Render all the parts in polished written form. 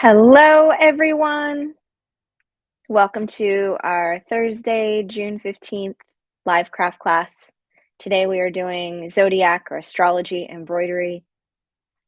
Hello, everyone. Welcome to our Thursday, June 15th live craft class. Today we are doing Zodiac or Astrology Embroidery.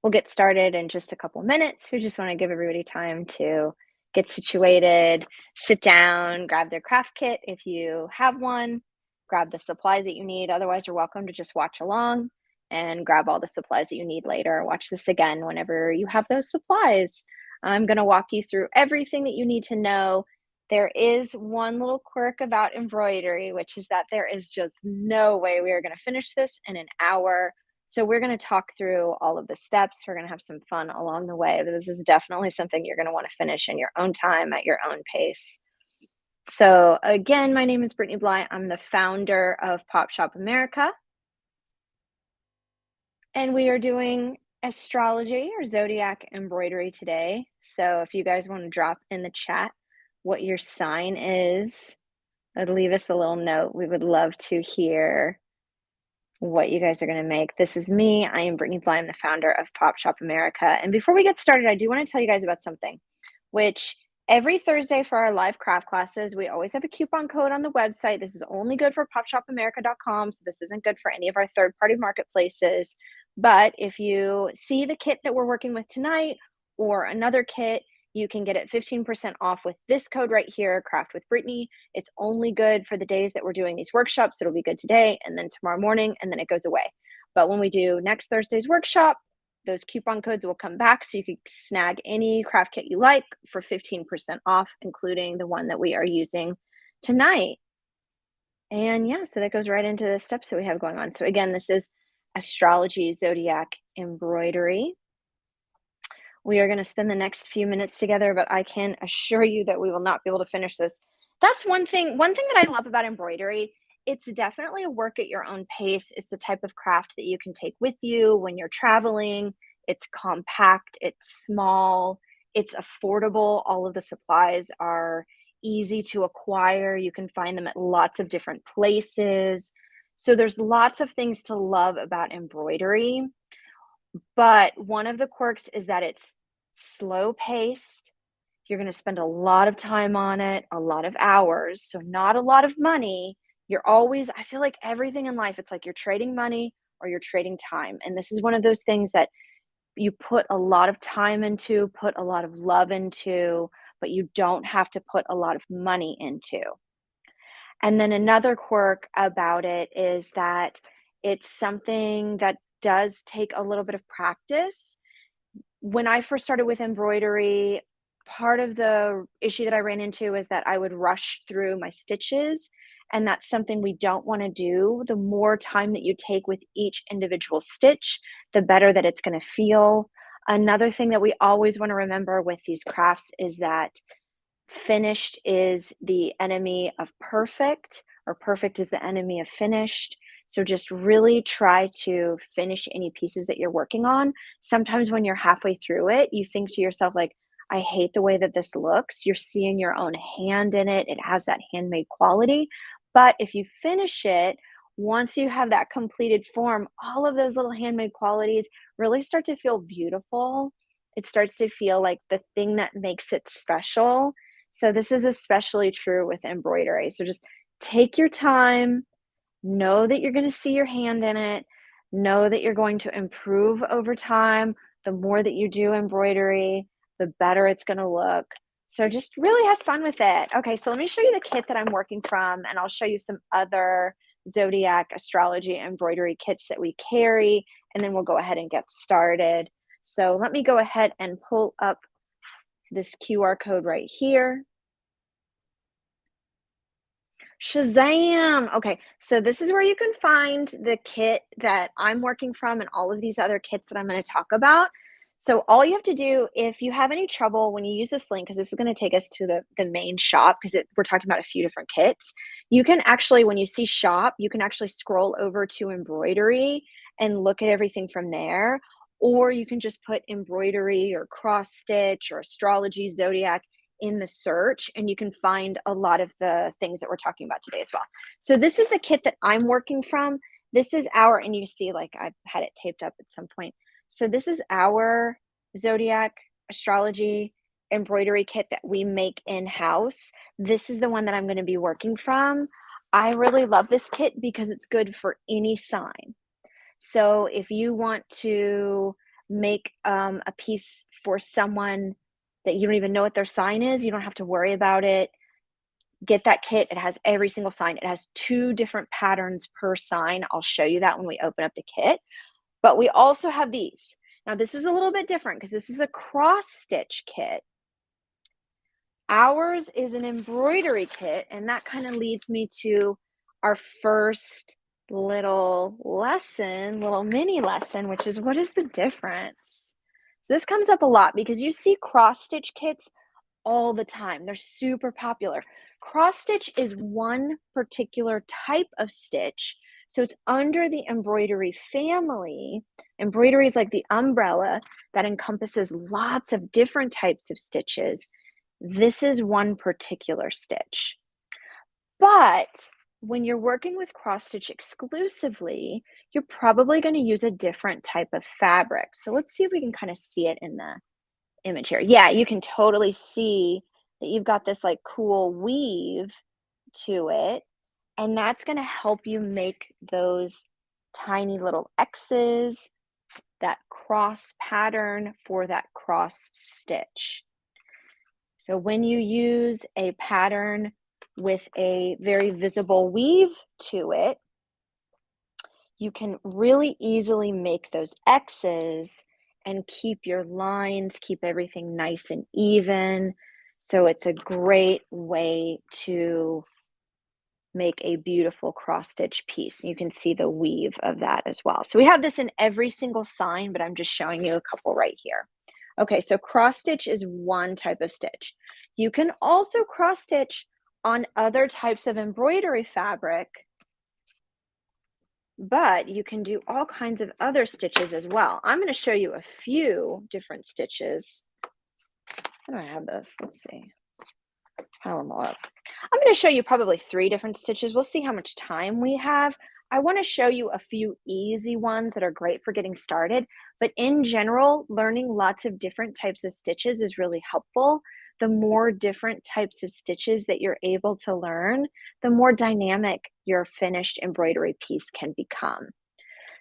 We'll get started in just a couple minutes. We just want to give everybody time to get situated, sit down, grab their craft kit if you have one, grab the supplies that you need. Otherwise, you're welcome to just watch along and grab all the supplies that you need later. Watch this again whenever you have those supplies. I'm going to walk you through everything that you need to know. There is one little quirk about embroidery, which is that there is just no way we are going to finish this in an hour. So we're going to talk through all of the steps. We're going to have some fun along the way, but this is definitely something you're going to want to finish in your own time at your own pace. So again, my name is Brittany Bly. I'm the founder of Pop Shop America. And we are doing astrology or zodiac embroidery today. So if you guys want to drop in the chat what your sign is, leave us a little note. We would love to hear what you guys are going to make. This is me. I am Brittany Bly. I'm the founder of Pop Shop America. And before we get started, I do want to tell you guys about something, which every Thursday for our live craft classes, we always have a coupon code on the website. This is only good for popshopamerica.com. So this isn't good for any of our third-party marketplaces. But if you see the kit that we're working with tonight or another kit, you can get it 15% off with this code right here, Craft with Brittany. It's only good for the days that we're doing these workshops. It'll be good today and then tomorrow morning, and then it goes away. But when we do next Thursday's workshop, those coupon codes will come back so you can snag any craft kit you like for 15% off, including the one that we are using tonight. And yeah, so that goes right into the steps that we have going on. So again, this is Astrology Zodiac Embroidery. We are going to spend the next few minutes together, but I can assure you that we will not be able to finish this. That's one thing that I love about embroidery. It's definitely a work at your own pace. It's the type of craft that you can take with you when you're traveling. It's compact, it's small, it's affordable. All of the supplies are easy to acquire. You can find them at lots of different places. So there's lots of things to love about embroidery. But one of the quirks is that it's slow paced. You're going to spend a lot of time on it, a lot of hours, so not a lot of money. I feel like everything in life, it's like you're trading money or you're trading time. And this is one of those things that you put a lot of time into, put a lot of love into, but you don't have to put a lot of money into. And then another quirk about it is that it's something that does take a little bit of practice. When I first started with embroidery, part of the issue that I ran into is that I would rush through my stitches, and that's something we don't want to do. The more time that you take with each individual stitch, the better that it's going to feel. Another thing that we always want to remember with these crafts is that finished is the enemy of perfect, or perfect is the enemy of finished. So just really try to finish any pieces that you're working on. Sometimes when you're halfway through it, you think to yourself, like, I hate the way that this looks. You're seeing your own hand in it. It has that handmade quality. But if you finish it, once you have that completed form, all of those little handmade qualities really start to feel beautiful. It starts to feel like the thing that makes it special. So this is especially true with embroidery. So just take your time, know that you're going to see your hand in it, know that you're going to improve over time. The more that you do embroidery, the better it's going to look. So just really have fun with it. Okay, so let me show you the kit that I'm working from, and I'll show you some other zodiac astrology embroidery kits that we carry, and then we'll go ahead and get started. So let me go ahead and pull up this QR code right here. Shazam! Okay, so this is where you can find the kit that I'm working from and all of these other kits that I'm going to talk about. So all you have to do, if you have any trouble when you use this link, because this is going to take us to the main shop, because we're talking about a few different kits, you can actually, when you see shop, you can actually scroll over to embroidery and look at everything from there. Or you can just put embroidery or cross stitch or astrology, zodiac in the search, and you can find a lot of the things that we're talking about today as well. So this is the kit that I'm working from. This is and you see, like, I've had it taped up at some point. So this is our zodiac astrology embroidery kit that we make in-house. This is the one that I'm going to be working from. I really love this kit because it's good for any sign. So if you want to make a piece for someone that you don't even know what their sign is, you don't have to worry about it. Get that kit. It has every single sign. It has 2 different patterns per sign. I'll show you that when we open up the kit. But we also have these. Now, this is a little bit different because this is a cross stitch kit. Ours is an embroidery kit, and that kind of leads me to our first little lesson, little mini lesson, which is what is the difference? So this comes up a lot because you see cross stitch kits all the time. They're super popular. Cross stitch is one particular type of stitch. So it's under the embroidery family. Embroidery is like the umbrella that encompasses lots of different types of stitches. This is one particular stitch. But when you're working with cross stitch exclusively, you're probably going to use a different type of fabric. So let's see if we can kind of see it in the image here. Yeah, you can totally see that you've got this like cool weave to it, and that's going to help you make those tiny little X's, that cross pattern for that cross stitch. So when you use a pattern with a very visible weave to it, you can really easily make those X's and keep your lines, keep everything nice and even. So it's a great way to make a beautiful cross stitch piece. You can see the weave of that as well. So we have this in every single sign, but I'm just showing you a couple right here. Okay, so cross stitch is one type of stitch. You can also cross stitch on other types of embroidery fabric, but you can do all kinds of other stitches as well. I'm going to show you a few different stitches. How do I have this? Let's see. Pile them all up. I'm going to show you probably 3 different stitches. We'll see how much time we have. I want to show you a few easy ones that are great for getting started, but in general, learning lots of different types of stitches is really helpful. The more different types of stitches that you're able to learn, the more dynamic your finished embroidery piece can become.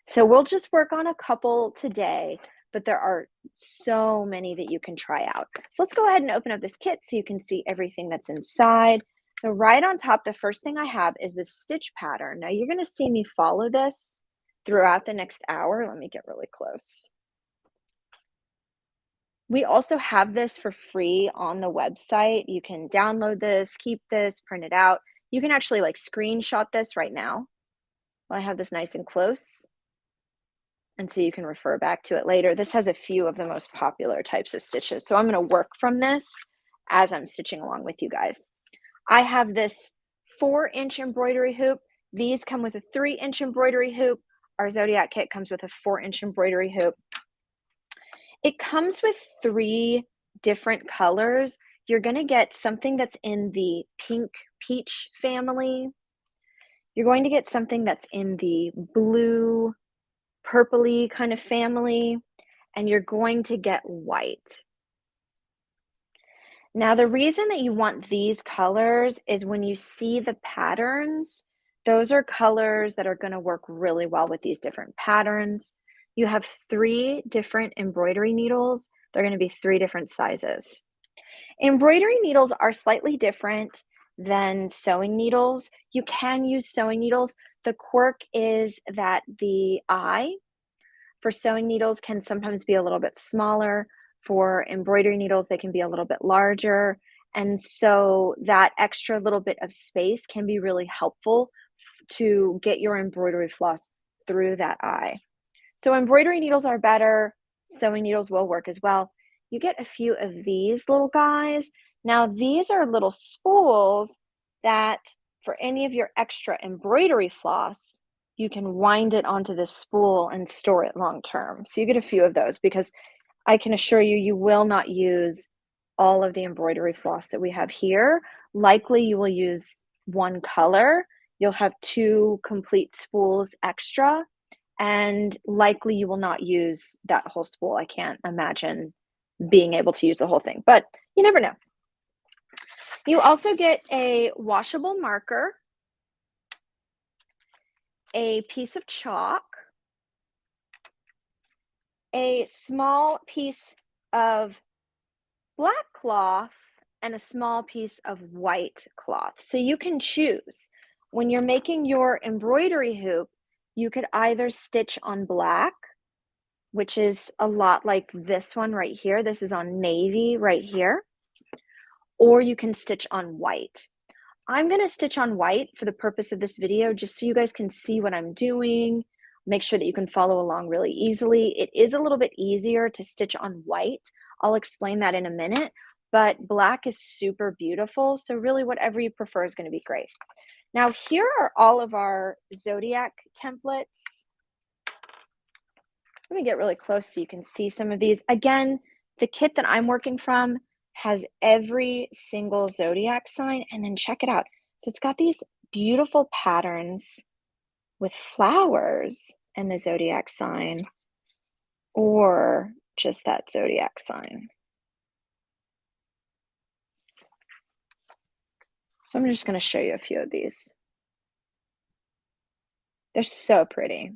So we'll just work on a couple today, but there are so many that you can try out. So let's go ahead and open up this kit so you can see everything that's inside. So right on top, the first thing I have is this stitch pattern. Now you're going to see me follow this throughout the next hour. Let me get really close. We also have this for free on the website. You can download this, keep this, print it out. You can actually like screenshot this right now while I have this nice and close. And so you can refer back to it later. This has a few of the most popular types of stitches. So I'm going to work from this as I'm stitching along with you guys. I have this 4-inch embroidery hoop. These come with a 3-inch embroidery hoop. Our Zodiac kit comes with a 4-inch embroidery hoop. It comes with 3 different colors. You're going to get something that's in the pink peach family. You're going to get something that's in the blue purpley kind of family, and you're going to get white. Now, the reason that you want these colors is when you see the patterns, those are colors that are going to work really well with these different patterns. You have 3 different embroidery needles. They're going to be 3 different sizes. Embroidery needles are slightly different than sewing needles. You can use sewing needles. The quirk is that the eye for sewing needles can sometimes be a little bit smaller. For embroidery needles, they can be a little bit larger. And so that extra little bit of space can be really helpful to get your embroidery floss through that eye. So embroidery needles are better. Sewing needles will work as well. You get a few of these little guys. Now, these are little spools that for any of your extra embroidery floss, you can wind it onto this spool and store it long term. So you get a few of those because I can assure you, you will not use all of the embroidery floss that we have here. Likely you will use one color. You'll have 2 complete spools extra, and likely you will not use that whole spool. I can't imagine being able to use the whole thing, but You never know. You also get a washable marker, a piece of chalk, a small piece of black cloth, and a small piece of white cloth. So you can choose. When you're making your embroidery hoop, you could either stitch on black, which is a lot like this one right here. This is on navy right here. Or you can stitch on white. I'm going to stitch on white for the purpose of this video, just so you guys can see what I'm doing. Make sure that you can follow along really easily. It is a little bit easier to stitch on white. I'll explain that in a minute, but black is super beautiful. So really whatever you prefer is going to be great. Now here are all of our Zodiac templates. Let me get really close so you can see some of these. Again, the kit that I'm working from has every single Zodiac sign, and then check it out. So it's got these beautiful patterns with flowers and the Zodiac sign, or just that Zodiac sign. So I'm just going to show you a few of these. They're so pretty.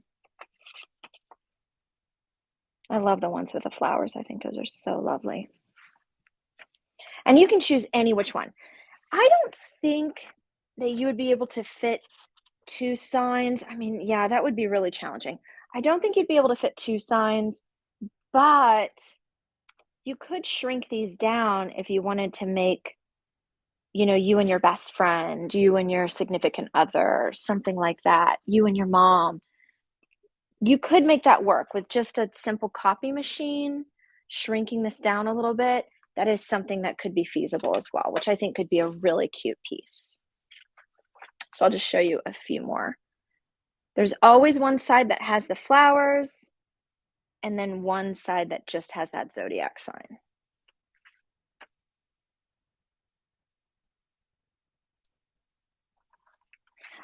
I love the ones with the flowers. I think those are so lovely. And you can choose any which one. I don't think that you would be able to fit 2 signs. I mean, yeah, that would be really challenging. I don't think you'd be able to fit 2 signs, but you could shrink these down if you wanted to make, you know, you and your best friend, you and your significant other, something like that, you and your mom. You could make that work with just a simple copy machine, shrinking this down a little bit. That is something that could be feasible as well, which I think could be a really cute piece. So I'll just show you a few more. There's always one side that has the flowers, and then one side that just has that Zodiac sign.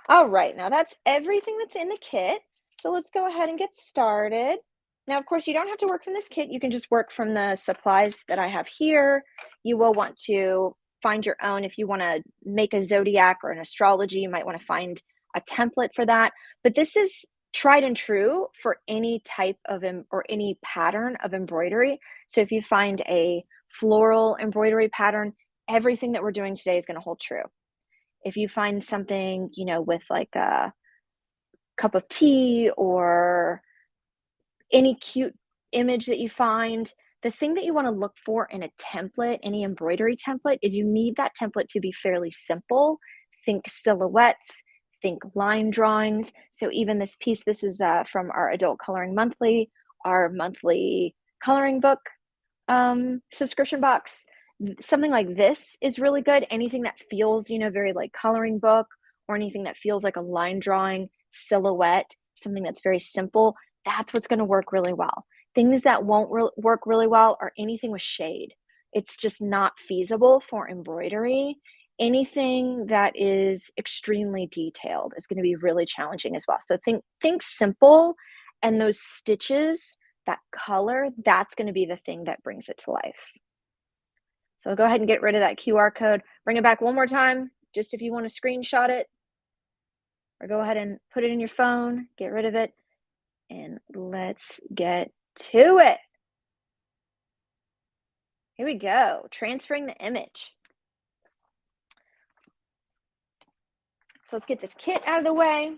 All right, now that's everything that's in the kit. So let's go ahead and get started. Now, of course, you don't have to work from this kit. You can just work from the supplies that I have here. You will want to find your own. If you want to make a Zodiac or an astrology, you might want to find a template for that. But this is tried and true for any type of or any pattern of embroidery. So if you find a floral embroidery pattern, everything that we're doing today is going to hold true. If you find something, you know, with like a cup of tea or any cute image that you find, the thing that you want to look for in a template, any embroidery template, is you need that template to be fairly simple. Think silhouettes, think line drawings. So even this piece, this is from our Adult Coloring Monthly, our monthly coloring book subscription box. Something like this is really good. Anything that feels, you know, very like coloring book, or anything that feels like a line drawing, silhouette, something that's very simple, that's what's going to work really well. Things that won't work really well are anything with shade. It's just not feasible for embroidery. Anything that is extremely detailed is going to be really challenging as well. So think simple, and those stitches, that color, that's going to be the thing that brings it to life. So go ahead and get rid of that QR code. Bring it back one more time, just if you want to screenshot it, or go ahead and put it in your phone, get rid of it, and let's get to it. Here we go, transferring the image. So let's get this kit out of the way.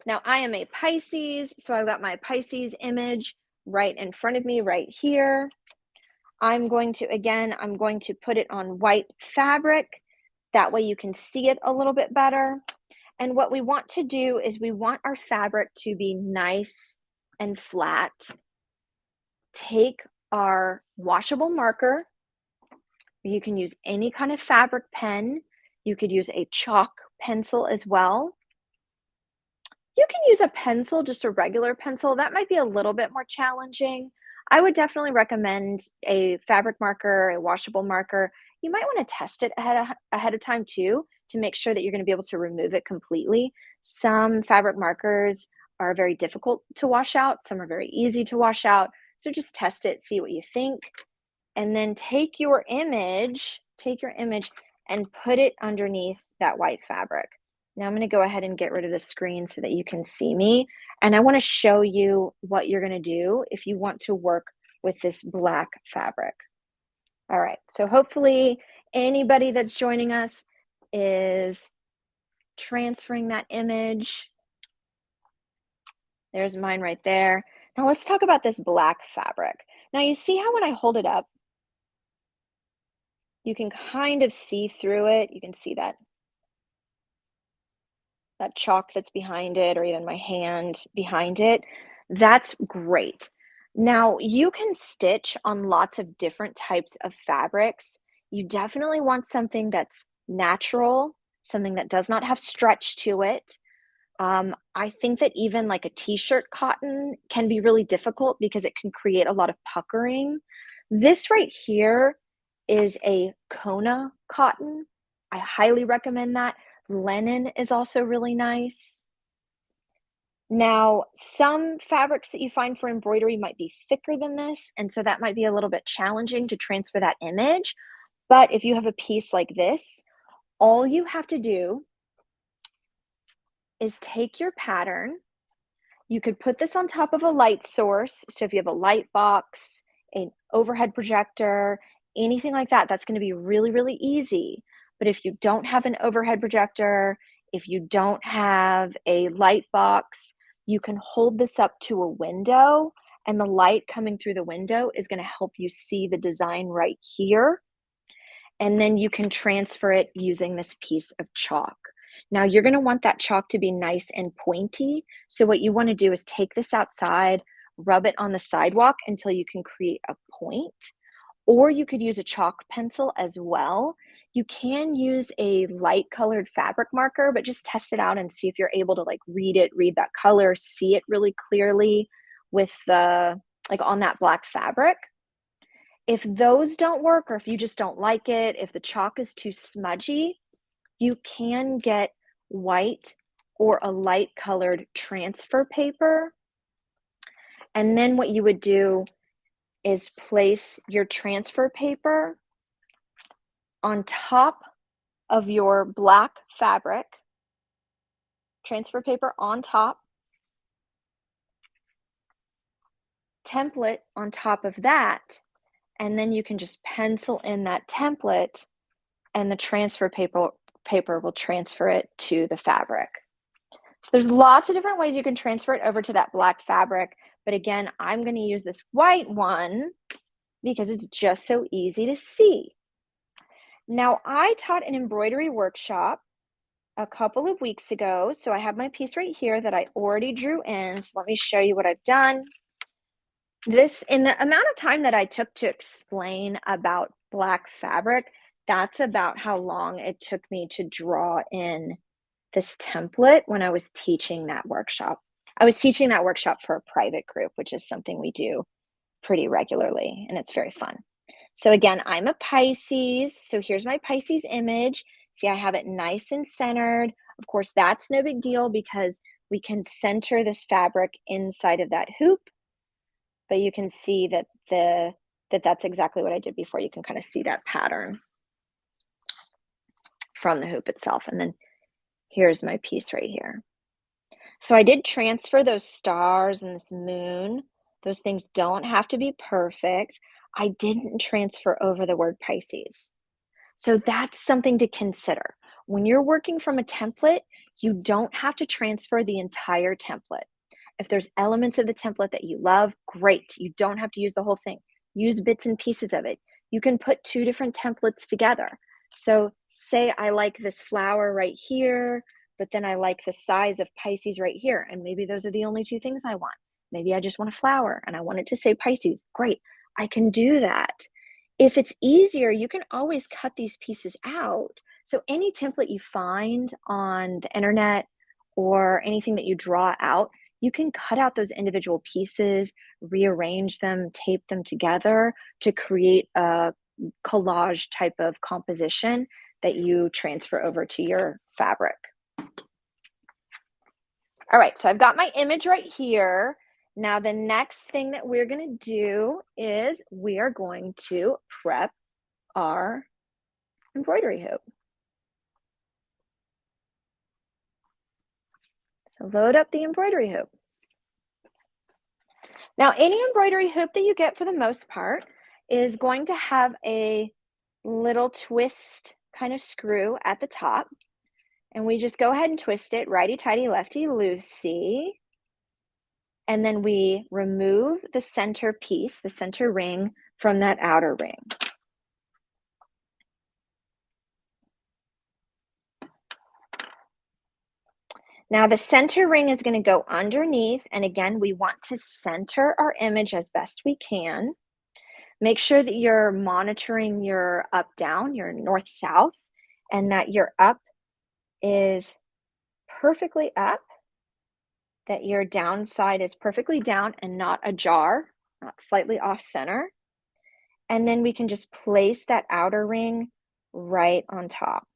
Now I am a Pisces, so I've got my Pisces image right in front of me right here. I'm going to put it on white fabric. That way you can see it a little bit better. And what we want to do is we want our fabric to be nice and flat. Take our washable marker. You can use any kind of fabric pen. You could use a chalk pencil as well. You can use a pencil, just a regular pencil. That might be a little bit more challenging. I would definitely recommend a fabric marker, a washable marker. You might want to test it ahead of time too, to make sure that you're going to be able to remove it completely. Some fabric markers are very difficult to wash out. Some are very easy to wash out. So just test it, see what you think. and then take your image and put it underneath that white fabric. Now I'm going to go ahead and get rid of the screen so that you can see me. And I want to show you what you're going to do if you want to work with this black fabric. All right, so hopefully anybody that's joining us is transferring that image. There's mine right there. Now let's talk about this black fabric. Now you see how when I hold it up, you can kind of see through it. You can see that chalk that's behind it, or even my hand behind it. That's great. Now you can stitch on lots of different types of fabrics. You definitely want something that's natural, something that does not have stretch to it. I think that even like a t-shirt cotton can be really difficult because it can create a lot of puckering. This right here is a Kona cotton. I highly recommend that. Linen is also really nice. Now, some fabrics that you find for embroidery might be thicker than this, and so that might be a little bit challenging to transfer that image. But if you have a piece like this, all you have to do is take your pattern. You could put this on top of a light source. So if you have a light box, an overhead projector, anything like that, that's going to be really, really easy. But if you don't have an overhead projector, if you don't have a light box, you can hold this up to a window, and the light coming through the window is going to help you see the design right here. And then you can transfer it using this piece of chalk. Now you're going to want that chalk to be nice and pointy. So what you want to do is take this outside, rub it on the sidewalk until you can create a point. Or you could use a chalk pencil as well. You can use a light colored fabric marker, but just test it out and see if you're able to like read that color, see it really clearly with the on that black fabric. If those don't work, or if you just don't like it, if the chalk is too smudgy, you can get white or a light colored transfer paper. And then what you would do is place your transfer paper on top of your black fabric, transfer paper on top, template on top of that, and then you can just pencil in that template, and the transfer paper will transfer it to the fabric. So there's lots of different ways you can transfer it over to that black fabric, but again, I'm going to use this white one because it's just so easy to see. Now, I taught an embroidery workshop a couple of weeks ago, so I have my piece right here that I already drew in. So let me show you what I've done. This, in the amount of time that I took to explain about black fabric, that's about how long it took me to draw in this template when I was teaching that workshop. I was teaching that workshop for a private group, which is something we do pretty regularly, and it's very fun. So again, I'm a Pisces, so here's my Pisces image. See, I have it nice and centered. Of course, that's no big deal because we can center this fabric inside of that hoop, but you can see that that's exactly what I did before. You can kind of see that pattern from the hoop itself. And then here's my piece right here. So I did transfer those stars and this moon. Those things don't have to be perfect. I didn't transfer over the word Pisces. So that's something to consider. When you're working from a template, you don't have to transfer the entire template. If there's elements of the template that you love, great. You don't have to use the whole thing. Use bits and pieces of it. You can put two different templates together. So say I like this flower right here, but then I like the size of Pisces right here. And maybe those are the only two things I want. Maybe I just want a flower and I want it to say Pisces. Great, I can do that. If it's easier, you can always cut these pieces out. So any template you find on the internet or anything that you draw out, you can cut out those individual pieces, rearrange them, tape them together to create a collage type of composition that you transfer over to your fabric. All right, so I've got my image right here, Now, the next thing that we're going to do is we are going to prep our embroidery hoop. So load up the embroidery hoop. Now, any embroidery hoop that you get for the most part is going to have a little twist kind of screw at the top. And we just go ahead and twist it righty-tighty, lefty-loosey. And then we remove the center piece, the center ring, from that outer ring. Now the center ring is going to go underneath, and again, we want to center our image as best we can. Make sure that you're monitoring your up-down, your north-south, and that your up is perfectly up, that your downside is perfectly down and not ajar, not slightly off-center. And then we can just place that outer ring right on top.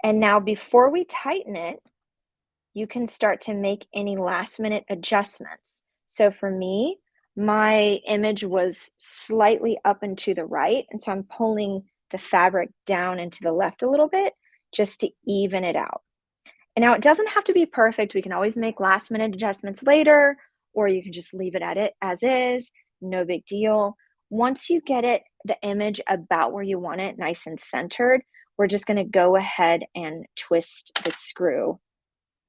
And now before we tighten it, you can start to make any last minute adjustments. So for me, my image was slightly up and to the right, and so I'm pulling the fabric down and to the left a little bit just to even it out. And now it doesn't have to be perfect. We can always make last minute adjustments later, or you can just leave it at it as is, no big deal. Once you get it, the image about where you want it, nice and centered, we're just going to go ahead and twist the screw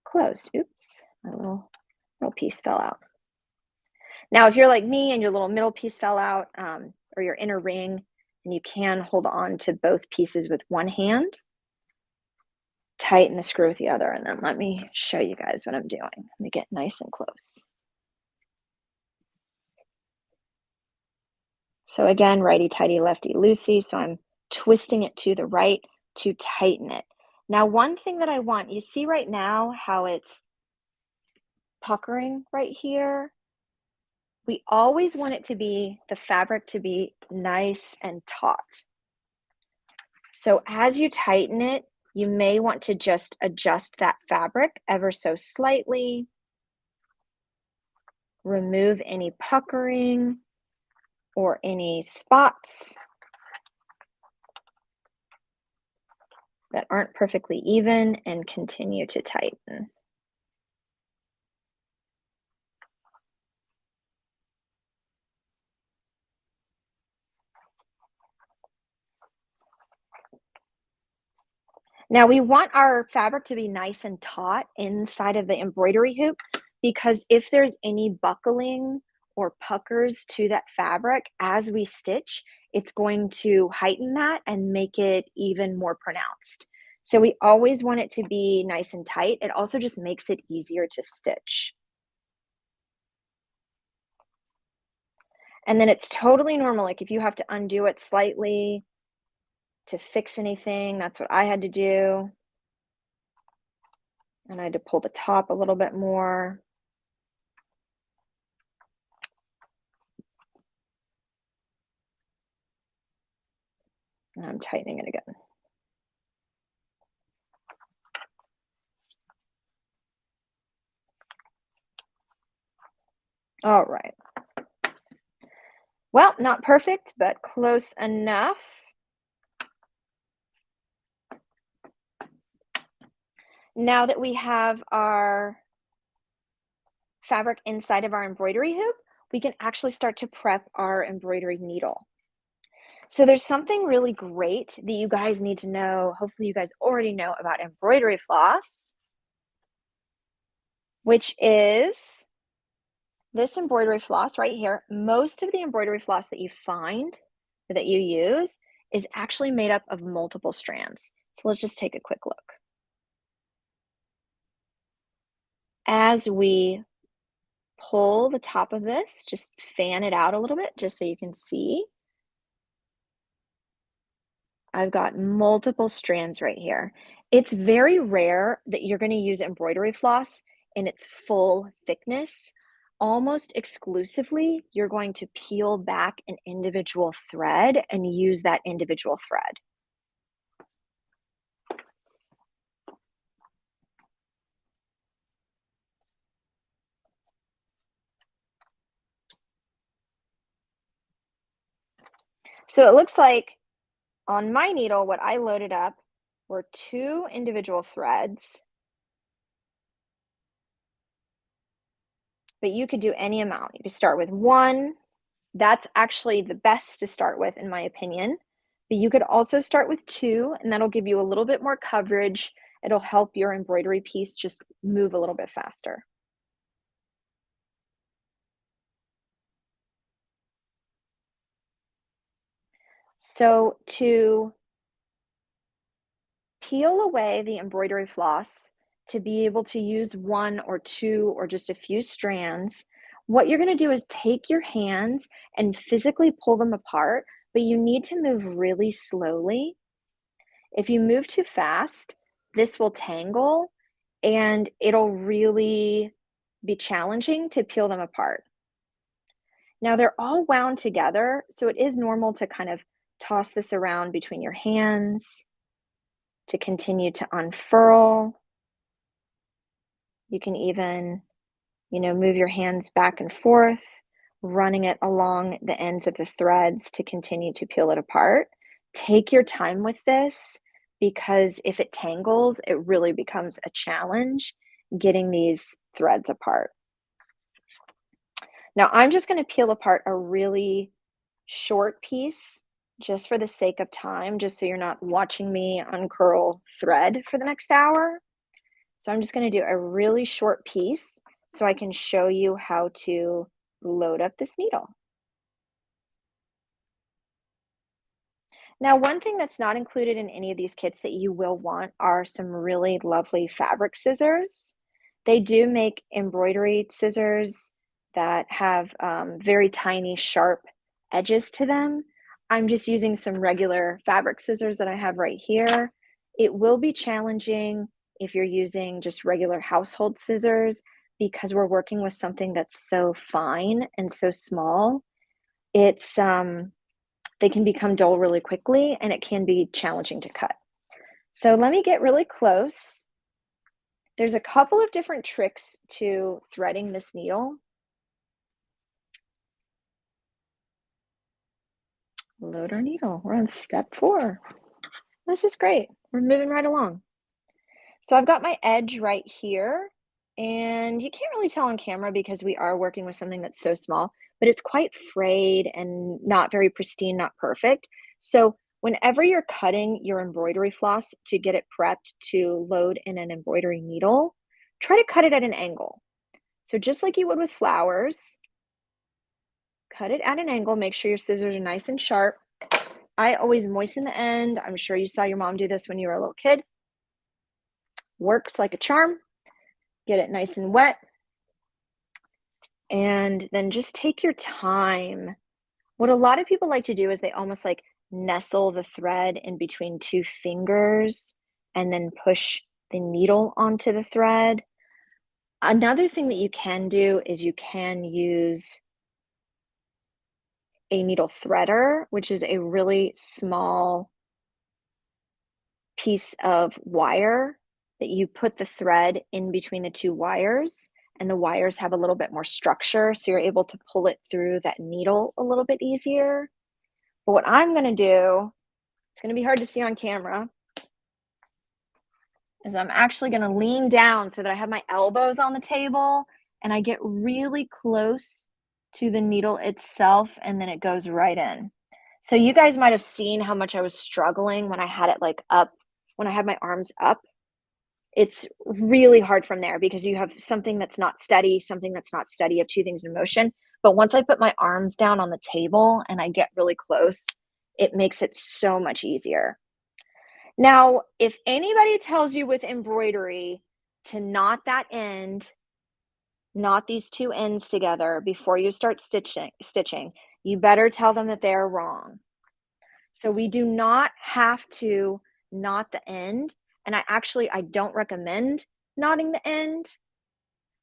closed. Oops, my little piece fell out. Now, if you're like me and your little middle piece fell out, or your inner ring, and you can hold on to both pieces with one hand, tighten the screw with the other, and then let me show you guys what I'm doing. Let me get nice and close. So again, righty-tighty, lefty-loosey, so I'm twisting it to the right to tighten it. Now, one thing that I want, you see right now how it's puckering right here? We always want it to be, the fabric to be nice and taut. So as you tighten it, you may want to just adjust that fabric ever so slightly. Remove any puckering or any spots that aren't perfectly even, and continue to tighten. Now we want our fabric to be nice and taut inside of the embroidery hoop, because if there's any buckling or puckers to that fabric as we stitch, it's going to heighten that and make it even more pronounced. So we always want it to be nice and tight. It also just makes it easier to stitch. And then it's totally normal, like if you have to undo it slightly to fix anything, that's what I had to do. And I had to pull the top a little bit more. And I'm tightening it again. All right. Well, not perfect, but close enough. Now that we have our fabric inside of our embroidery hoop, we can actually start to prep our embroidery needle. So there's something really great that you guys need to know. Hopefully you guys already know about embroidery floss, which is this embroidery floss right here. Most of the embroidery floss that you find, that you use, is actually made up of multiple strands. So let's just take a quick look. As we pull the top of this, just fan it out a little bit just so you can see. I've got multiple strands right here. It's very rare that you're going to use embroidery floss in its full thickness. Almost exclusively, you're going to peel back an individual thread and use that individual thread. So it looks like on my needle, what I loaded up were 2 individual threads, but you could do any amount. You could start with 1. That's actually the best to start with, in my opinion. But you could also start with 2, and that'll give you a little bit more coverage. It'll help your embroidery piece just move a little bit faster. So to peel away the embroidery floss, to be able to use 1 or 2 or just a few strands, what you're going to do is take your hands and physically pull them apart, but you need to move really slowly. If you move too fast, this will tangle and it'll really be challenging to peel them apart. Now they're all wound together, so it is normal to kind of toss this around between your hands to continue to unfurl. You can even, move your hands back and forth, running it along the ends of the threads to continue to peel it apart. Take your time with this because if it tangles, it really becomes a challenge getting these threads apart. Now I'm just going to peel apart a really short piece just for the sake of time, just so you're not watching me uncurl thread for the next hour. So I'm just going to do a really short piece so I can show you how to load up this needle. Now, one thing that's not included in any of these kits that you will want are some really lovely fabric scissors. They do make embroidery scissors that have very tiny, sharp edges to them. I'm just using some regular fabric scissors that I have right here. It will be challenging if you're using just regular household scissors because we're working with something that's so fine and so small. It's they can become dull really quickly and it can be challenging to cut. So let me get really close. There's a couple of different tricks to threading this needle. Load our needle. We're on step 4. This is great. We're moving right along. So I've got my edge right here, and you can't really tell on camera because we are working with something that's so small, but it's quite frayed and not very pristine, not perfect. So whenever you're cutting your embroidery floss to get it prepped to load in an embroidery needle, try to cut it at an angle. So just like you would with flowers, cut it at an angle, make sure your scissors are nice and sharp. I always moisten the end. I'm sure you saw your mom do this when you were a little kid. Works like a charm. Get it nice and wet. And then just take your time. What a lot of people like to do is they almost like nestle the thread in between 2 fingers and then push the needle onto the thread. Another thing that you can do is you can use a needle threader, which is a really small piece of wire that you put the thread in between the 2 wires, and the wires have a little bit more structure, so you're able to pull it through that needle a little bit easier. But what I'm going to do, it's going to be hard to see on camera, is I'm actually going to lean down so that I have my elbows on the table and I get really close to the needle itself, and then it goes right in. So you guys might have seen how much I was struggling when I had it like up, when I had my arms up. It's really hard from there because you have something that's not steady, something that's not steady. You have 2 things in motion. But once I put my arms down on the table and I get really close, it makes it so much easier. Now, if anybody tells you with embroidery to knot that end, knot these 2 ends together before you start stitching, you better tell them that they're wrong. So we do not have to knot the end, and I don't recommend knotting the end,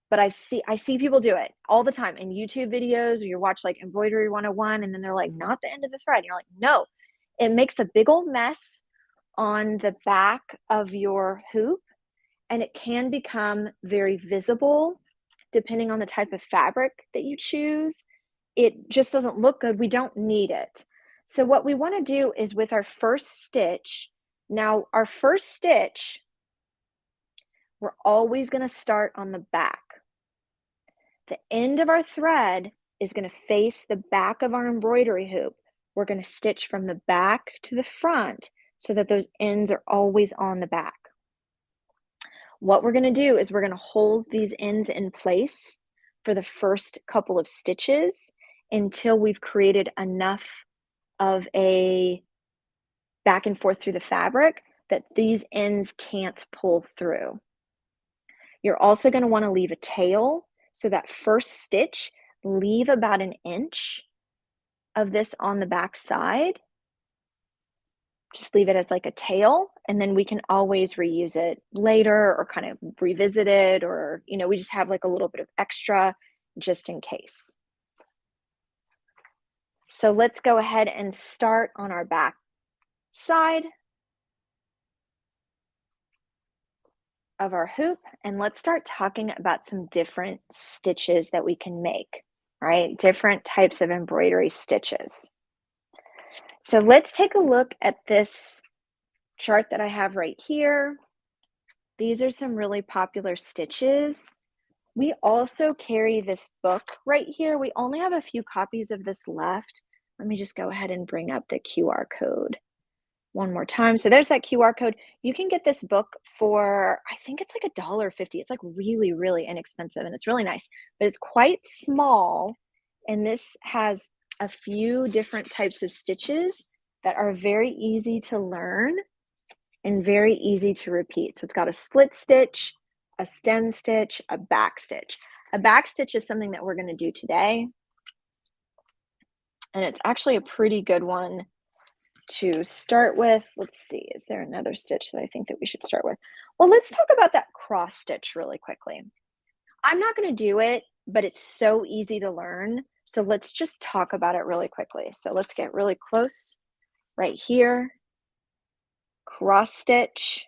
but I see people do it all the time in YouTube videos, or you watch like Embroidery 101 and then they're like, knot the end of the thread. And you're like, no, it makes a big old mess on the back of your hoop, and it can become very visible depending on the type of fabric that you choose. It just doesn't look good. We don't need it. So what we want to do is with our first stitch, now our first stitch, we're always going to start on the back. The end of our thread is going to face the back of our embroidery hoop. We're going to stitch from the back to the front so that those ends are always on the back. What we're going to do is we're going to hold these ends in place for the first couple of stitches until we've created enough of a back and forth through the fabric that these ends can't pull through. You're also going to want to leave a tail, so that first stitch, leave about 1 inch of this on the back side. Just leave it as like a tail, and then we can always reuse it later or kind of revisit it, or, we just have like a little bit of extra just in case. So let's go ahead and start on our back side of our hoop, and let's start talking about some different stitches that we can make, right? Different types of embroidery stitches. So let's take a look at this chart that I have right here. These are some really popular stitches. We also carry this book right here. We only have a few copies of this left. Let me just go ahead and bring up the QR code one more time. So there's that QR code. You can get this book for, I think it's like $1.50. It's like really, really inexpensive, and it's really nice, but it's quite small. And this has a few different types of stitches that are very easy to learn and very easy to repeat. So it's got a split stitch, a stem stitch, a back stitch. A back stitch is something that we're going to do today. And it's actually a pretty good one to start with. Let's see, is there another stitch that I think that we should start with? Well, let's talk about that cross stitch really quickly. I'm not going to do it, but it's so easy to learn. So let's just talk about it really quickly. So let's get really close right here. Cross stitch.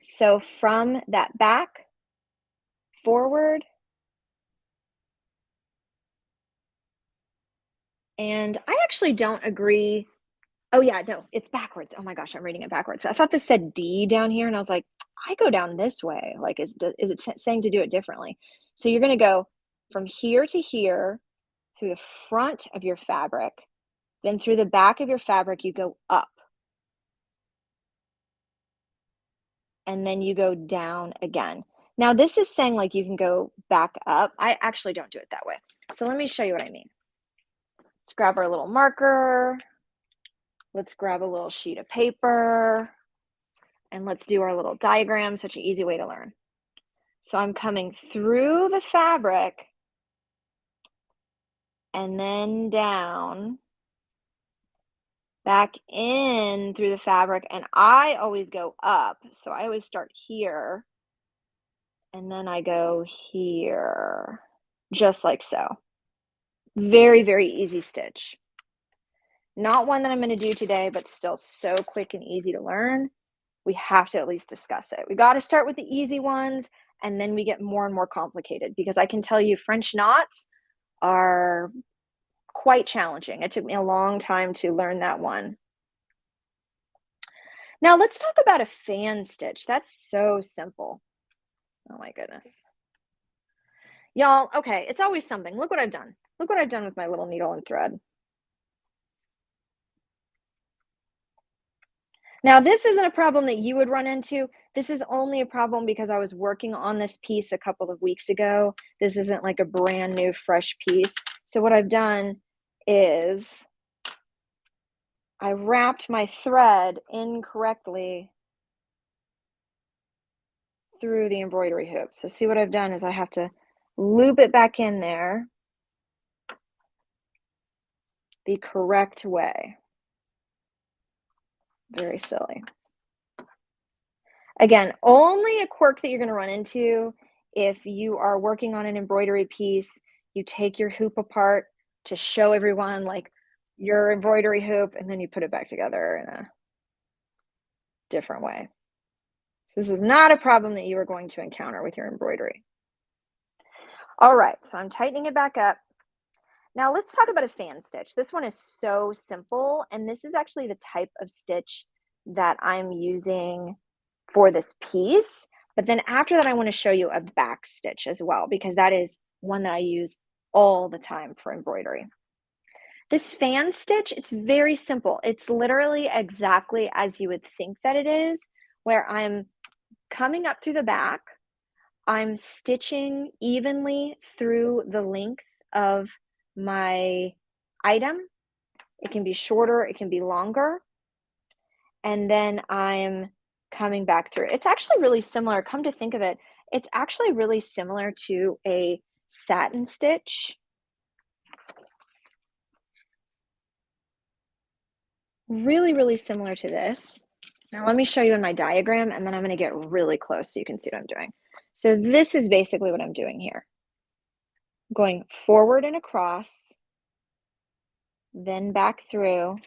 So from that back forward, and I actually don't agree. Oh yeah, no, it's backwards. Oh my gosh, I'm reading it backwards. I thought this said D down here, and I was like, I go down this way. Like, is it saying to do it differently? So you're going to go from here to here through the front of your fabric, then through the back of your fabric, you go up. And then you go down again. Now, this is saying like you can go back up. I actually don't do it that way. So let me show you what I mean. Let's grab our little marker. Let's grab a little sheet of paper. And let's do our little diagram, such an easy way to learn. So I'm coming through the fabric and then down, back in through the fabric, and I always go up. So I always start here, and then I go here, just like so. Very, very easy stitch. Not one that I'm going to do today, but still so quick and easy to learn. We have to at least discuss it. We got to start with the easy ones, and then we get more and more complicated, because I can tell you French knots are quite challenging. It took me a long time to learn that one. Now let's talk about a fan stitch. That's so simple. Oh my goodness. Y'all, okay, it's always something. Look what I've done. Look what I've done with my little needle and thread. Now, this isn't a problem that you would run into. This is only a problem because I was working on this piece a couple of weeks ago. This isn't like a brand new, fresh piece. So what I've done is I wrapped my thread incorrectly through the embroidery hoop. So see what I've done is I have to loop it back in there the correct way. Very silly. Again, only a quirk that you're going to run into if you are working on an embroidery piece. You take your hoop apart to show everyone like your embroidery hoop, and then you put it back together in a different way. So this is not a problem that you are going to encounter with your embroidery. All right, so I'm tightening it back up. Now let's talk about a fan stitch. This one is so simple, and this is actually the type of stitch that I'm using for this piece. But then after that, I want to show you a back stitch as well, because that is one that I use all the time for embroidery. This fan stitch, it's very simple. It's literally exactly as you would think that it is, where I'm coming up through the back, I'm stitching evenly through the length of my item. It can be shorter, it can be longer. And then I'm coming back through. It's actually really similar. Come to think of it, it's actually really similar to a satin stitch. Really, really similar to this. Now let me show you in my diagram, and then I'm going to get really close so you can see what I'm doing. So this is basically what I'm doing here. Going forward and across, then back through,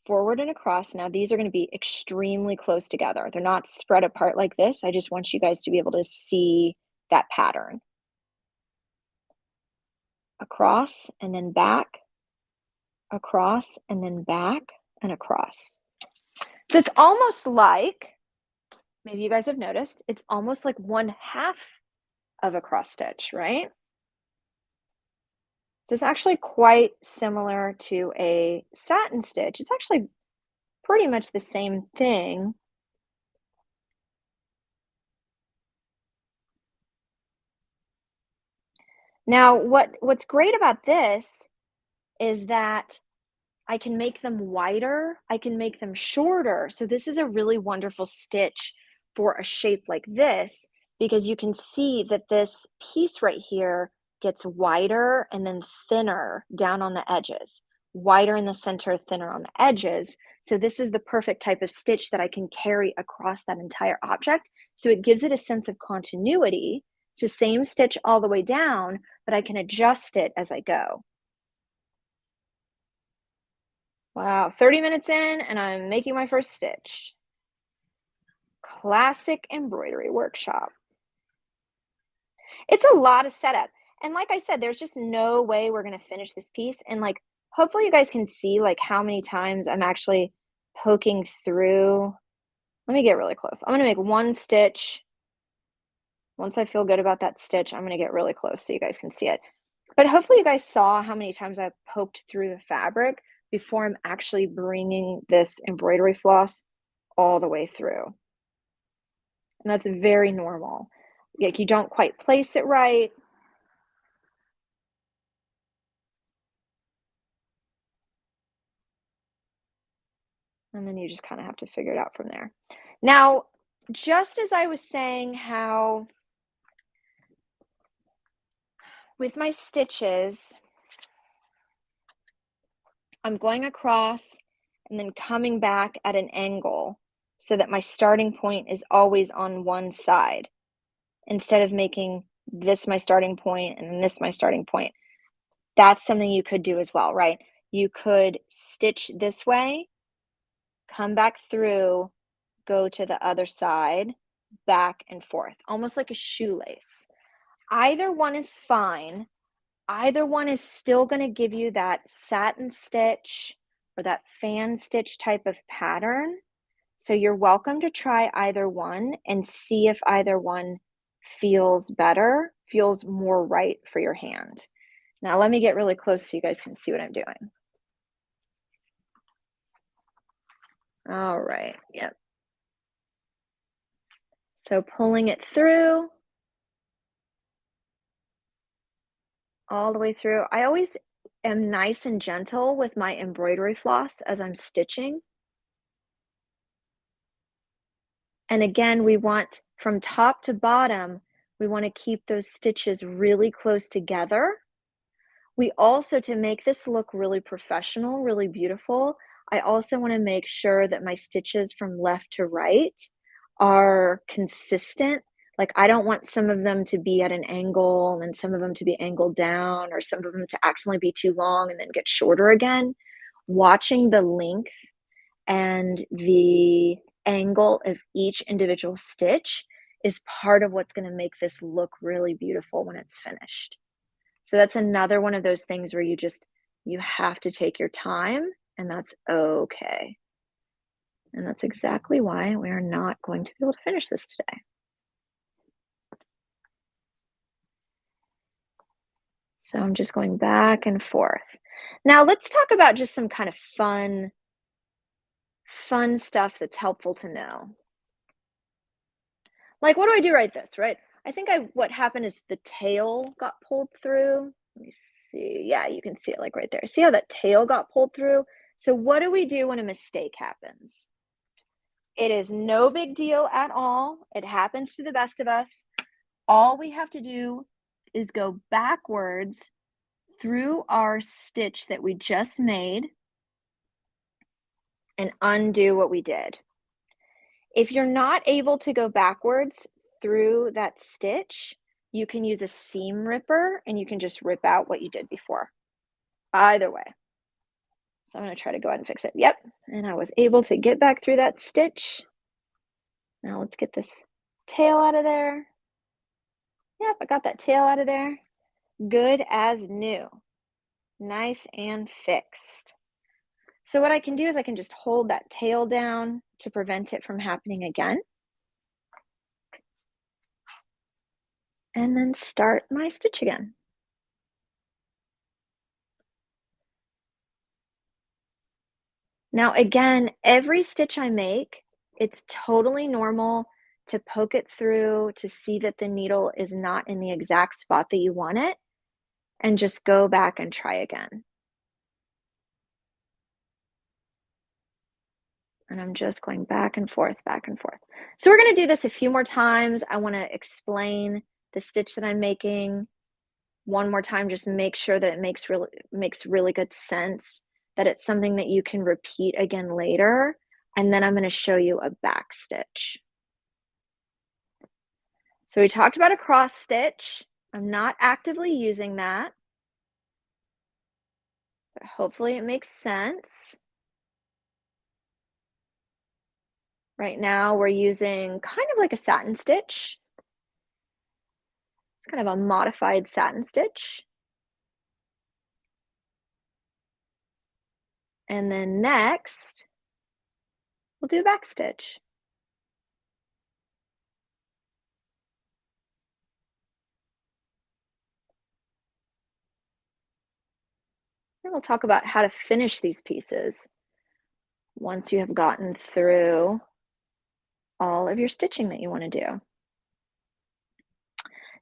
forward and across. Now these are going to be extremely close together. They're not spread apart like this. I just want you guys to be able to see that pattern. Across and then back, across and then back and across. So it's almost like, maybe you guys have noticed, it's almost like 1/2 of a cross stitch, right? So it's actually quite similar to a satin stitch. It's actually pretty much the same thing. Now, what's great about this is that I can make them wider, I can make them shorter. So this is a really wonderful stitch for a shape like this, because you can see that this piece right here gets wider and then thinner down on the edges. Wider in the center, thinner on the edges. So this is the perfect type of stitch that I can carry across that entire object. So it gives it a sense of continuity. It's the same stitch all the way down, but I can adjust it as I go. Wow, 30 minutes in and I'm making my first stitch. Classic embroidery workshop. It's a lot of setup. And like I said, there's just no way we're going to finish this piece. And like, hopefully you guys can see like how many times I'm actually poking through. Let me get really close. I'm going to make one stitch. Once I feel good about that stitch, I'm going to get really close so you guys can see it. But hopefully you guys saw how many times I poked through the fabric before I'm actually bringing this embroidery floss all the way through. And that's very normal. Like, you don't quite place it right. And then you just kind of have to figure it out from there. Now, just as I was saying how with my stitches, I'm going across and then coming back at an angle so that my starting point is always on one side instead of making this my starting point and this my starting point. That's something you could do as well, right? You could stitch this way, come back through, go to the other side, back and forth, almost like a shoelace. Either one is fine. Either one is still going to give you that satin stitch or that fan stitch type of pattern. So you're welcome to try either one and see if either one feels better, feels more right for your hand. Now let me get really close so you guys can see what I'm doing. All right, yep. So pulling it through, all the way through. I always am nice and gentle with my embroidery floss as I'm stitching. And again, we want from top to bottom, we want to keep those stitches really close together. We also, to make this look really professional, really beautiful, I also want to make sure that my stitches from left to right are consistent. Like, I don't want some of them to be at an angle and some of them to be angled down, or some of them to accidentally be too long and then get shorter again. Watching the length and the angle of each individual stitch is part of what's going to make this look really beautiful when it's finished. So that's another one of those things where you have to take your time, and that's okay. And that's exactly why we are not going to be able to finish this today. So I'm just going back and forth. Now let's talk about just some kind of fun stuff that's helpful to know. Like, what do I do right this, right? I think what happened is the tail got pulled through. Let me see. Yeah, you can see it like right there. See how that tail got pulled through? So what do we do when a mistake happens? It is no big deal at all. It happens to the best of us. All we have to do is go backwards through our stitch that we just made and undo what we did. If you're not able to go backwards through that stitch, you can use a seam ripper and you can just rip out what you did before. Either way. So I'm going to try to go ahead and fix it. Yep. And I was able to get back through that stitch. Now let's get this tail out of there. Yep, I got that tail out of there. Good as new. Nice and fixed. So what I can do is I can just hold that tail down to prevent it from happening again. And then start my stitch again. Now again, every stitch I make, it's totally normal to poke it through to see that the needle is not in the exact spot that you want it, and just go back and try again. And I'm just going back and forth, back and forth. So we're going to do this a few more times. I want to explain the stitch that I'm making one more time, just make sure that it makes really good sense, that it's something that you can repeat again later, and then I'm going to show you a back stitch. So we talked about a cross stitch. I'm not actively using that, but hopefully it makes sense. Right now we're using kind of like a satin stitch. It's kind of a modified satin stitch. And then next, we'll do a back stitch. And we'll talk about how to finish these pieces once you have gotten through all of your stitching that you want to do.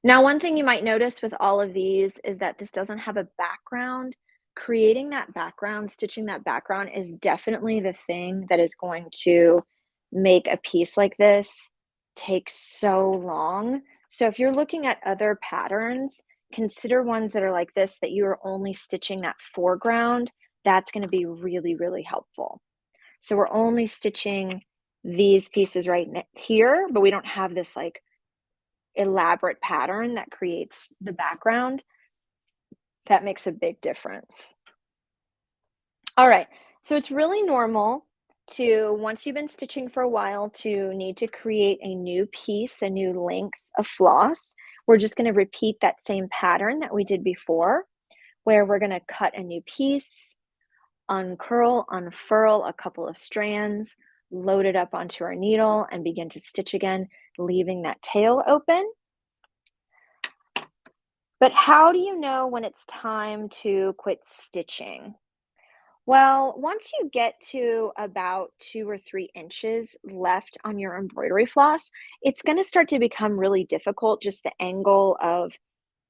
Now, one thing you might notice with all of these is that this doesn't have a background. Creating that background, stitching that background is definitely the thing that is going to make a piece like this take so long. So if you're looking at other patterns, consider ones that are like this, that you're only stitching that foreground. That's going to be really, really helpful. So we're only stitching these pieces right here, but we don't have this like elaborate pattern that creates the background. That makes a big difference. All right, so it's really normal to, once you've been stitching for a while, to need to create a new piece, a new length of floss. We're just going to repeat that same pattern that we did before, where we're going to cut a new piece, uncurl, unfurl a couple of strands, load it up onto our needle, and begin to stitch again, leaving that tail open. But how do you know when it's time to quit stitching? Well, once you get to about 2 or 3 inches left on your embroidery floss, it's going to start to become really difficult, just the angle of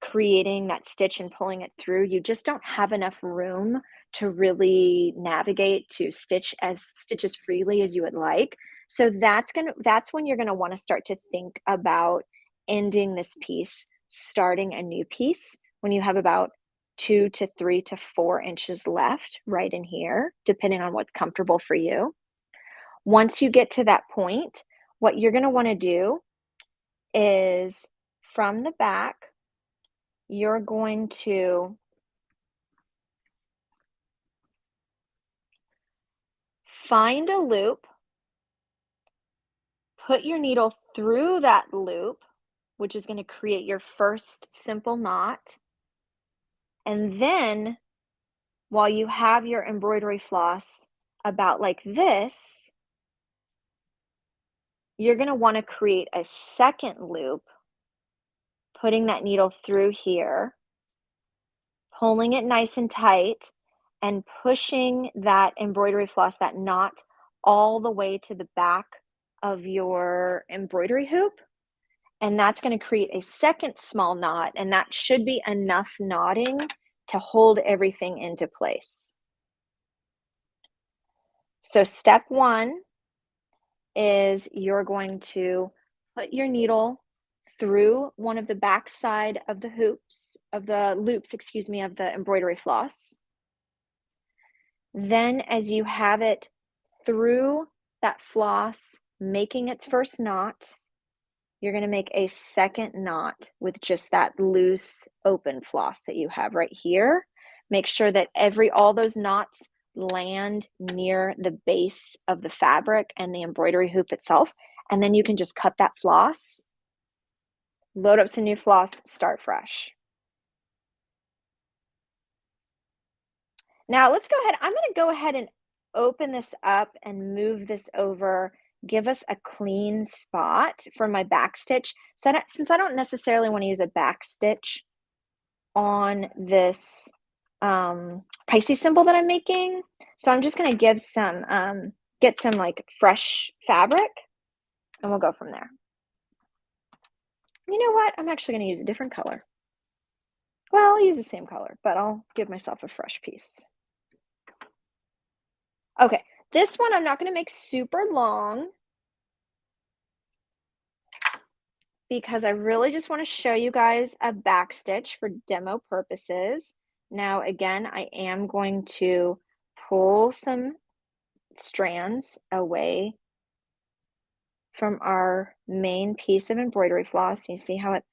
creating that stitch and pulling it through. You just don't have enough room to really navigate to stitch as freely as you would like. So that's when you're going to want to start to think about ending this piece, starting a new piece when you have about 2 to 3 to 4 inches left right in here, depending on what's comfortable for you. Once you get to that point, what you're going to want to do is from the back, you're going to find a loop, put your needle through that loop, which is going to create your first simple knot, And then while you have your embroidery floss about like this, you're going to want to create a second loop, putting that needle through here, pulling it nice and tight, and pushing that embroidery floss, that knot, all the way to the back of your embroidery hoop. And that's going to create a second small knot, and that should be enough knotting to hold everything into place. So step one is you're going to put your needle through one of the back side of the loops, excuse me, of the embroidery floss. Then as you have it through that floss, making its first knot, you're going to make a second knot with just that loose open floss that you have right here. Make sure that all those knots land near the base of the fabric and the embroidery hoop itself. And then you can just cut that floss, load up some new floss, start fresh. Now let's go ahead. I'm going to go ahead and open this up and move this over, give us a clean spot for my back stitch. So since I don't necessarily want to use a back stitch on this Pisces symbol that I'm making, so I'm just going to give some, get some like fresh fabric, and we'll go from there. You know what? I'm actually going to use a different color. Well, I'll use the same color, but I'll give myself a fresh piece. Okay, this one I'm not going to make super long because I really just want to show you guys a back stitch for demo purposes. Now, again, I am going to pull some strands away from our main piece of embroidery floss. You see how it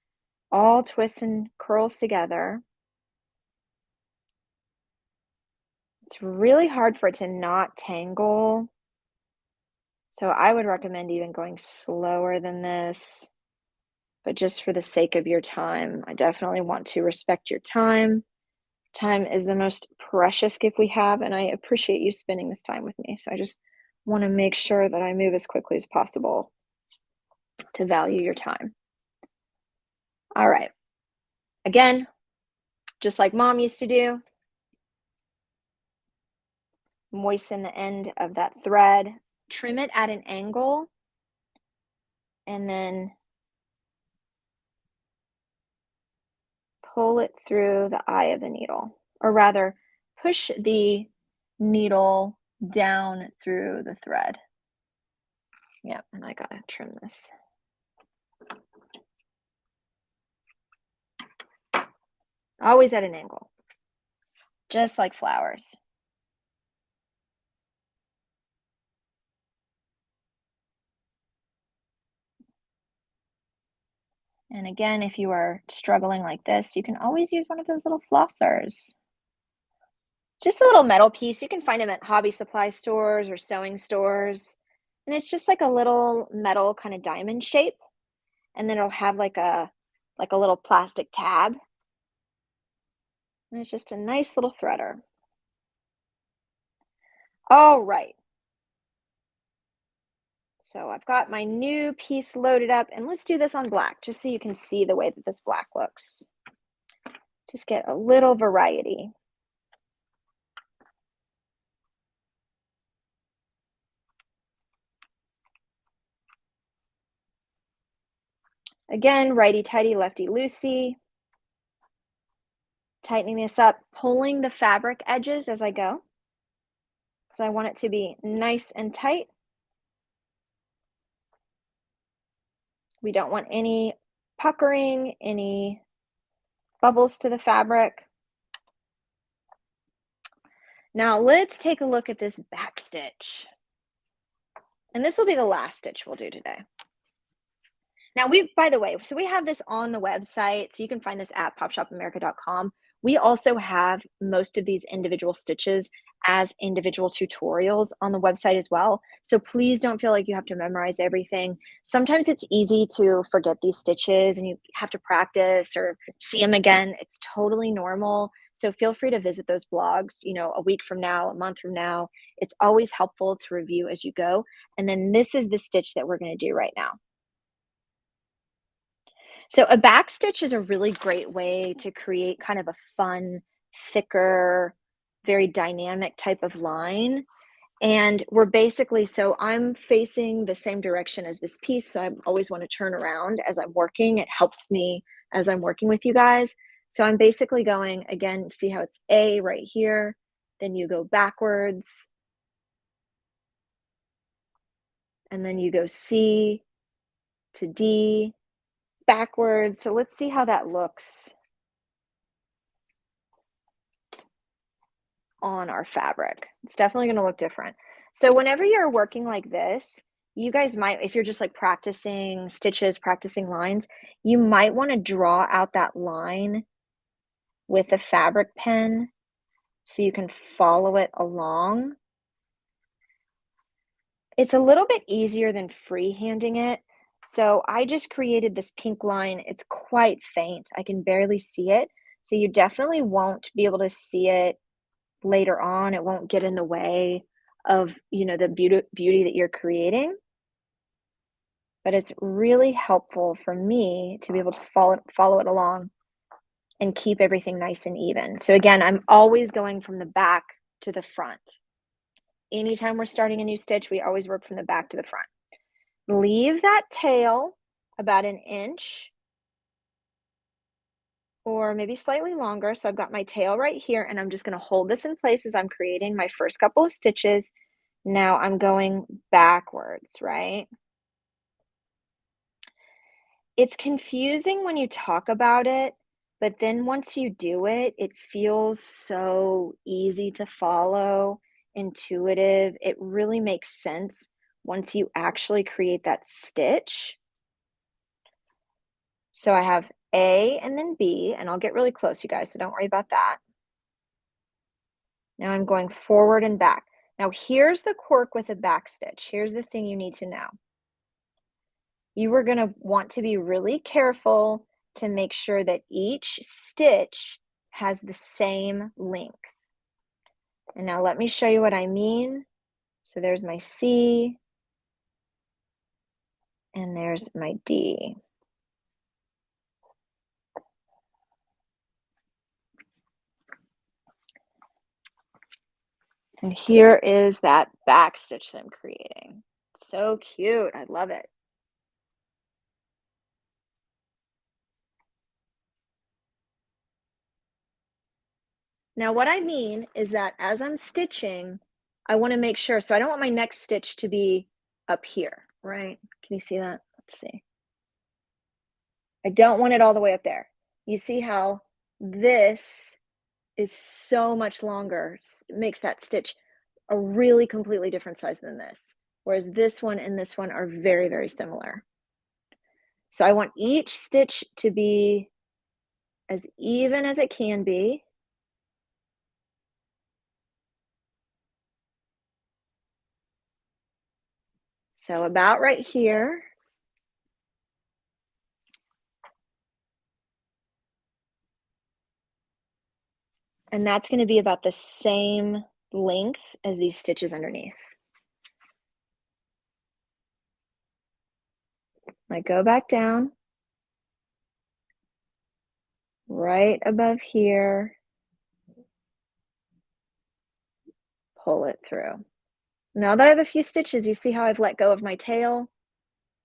all twists and curls together. It's really hard for it to not tangle. So I would recommend even going slower than this. But just for the sake of your time, I definitely want to respect your time. Time is the most precious gift we have, and I appreciate you spending this time with me. So I just want to make sure that I move as quickly as possible to value your time. All right. Again, just like Mom used to do, moisten the end of that thread, trim it at an angle, and then pull it through the eye of the needle, or rather push the needle down through the thread. Yep, and I gotta trim this. Always at an angle, just like flowers. And again, if you are struggling like this, you can always use one of those little flossers. Just a little metal piece. You can find them at hobby supply stores or sewing stores. And it's just like a little metal kind of diamond shape. And then it'll have like a little plastic tab. And it's just a nice little threader. All right. So I've got my new piece loaded up, and let's do this on black just so you can see the way that this black looks. Just get a little variety. Again, righty-tighty, lefty-loosey. Tightening this up, pulling the fabric edges as I go, because I want it to be nice and tight. We don't want any puckering, any bubbles to the fabric. Now let's take a look at this back stitch. And this will be the last stitch we'll do today. Now by the way, so we have this on the website, so you can find this at popshopamerica.com. We also have most of these individual stitches as individual tutorials on the website as well. So please don't feel like you have to memorize everything. Sometimes it's easy to forget these stitches and you have to practice or see them again. It's totally normal. So feel free to visit those blogs, a week from now, a month from now. It's always helpful to review as you go. And then this is the stitch that we're going to do right now. So a back stitch is a really great way to create kind of a fun, thicker, very dynamic type of line. And we're basically, so I'm facing the same direction as this piece. So I always want to turn around as I'm working. It helps me as I'm working with you guys. So I'm basically going, again, see how it's A right here. Then you go backwards. And then you go C to D, backwards. So let's see how that looks on our fabric. It's definitely going to look different. So whenever you're working like this, you guys might, if you're just like practicing stitches, practicing lines, you might want to draw out that line with a fabric pen so you can follow it along. It's a little bit easier than freehanding it. So I just created this pink line. It's quite faint. I can barely see it. So you definitely won't be able to see it later on. It won't get in the way of, the beauty that you're creating. But it's really helpful for me to be able to follow it along and keep everything nice and even. So again, I'm always going from the back to the front. Anytime we're starting a new stitch, we always work from the back to the front. Leave that tail about an inch or maybe slightly longer. So I've got my tail right here and I'm just going to hold this in place as I'm creating my first couple of stitches. Now I'm going backwards, right? It's confusing when you talk about it, but then once you do it, it feels so easy to follow, intuitive. It really makes sense once you actually create that stitch. So I have A and then B, and I'll get really close, you guys, so don't worry about that. Now I'm going forward and back. Now here's the quirk with a back stitch. Here's the thing you need to know. You are going to want to be really careful to make sure that each stitch has the same length. And now let me show you what I mean. So there's my C, and there's my D. And here is that back stitch that I'm creating. So cute. I love it. Now what I mean is that as I'm stitching, I want to make sure, so I don't want my next stitch to be up here, right? Can you see that? Let's see. I don't want it all the way up there. You see how this is so much longer, makes that stitch a really completely different size than this. Whereas this one and this one are very, very similar. So I want each stitch to be as even as it can be. So about right here. And that's going to be about the same length as these stitches underneath. I go back down, right above here, pull it through. Now that I have a few stitches, you see how I've let go of my tail?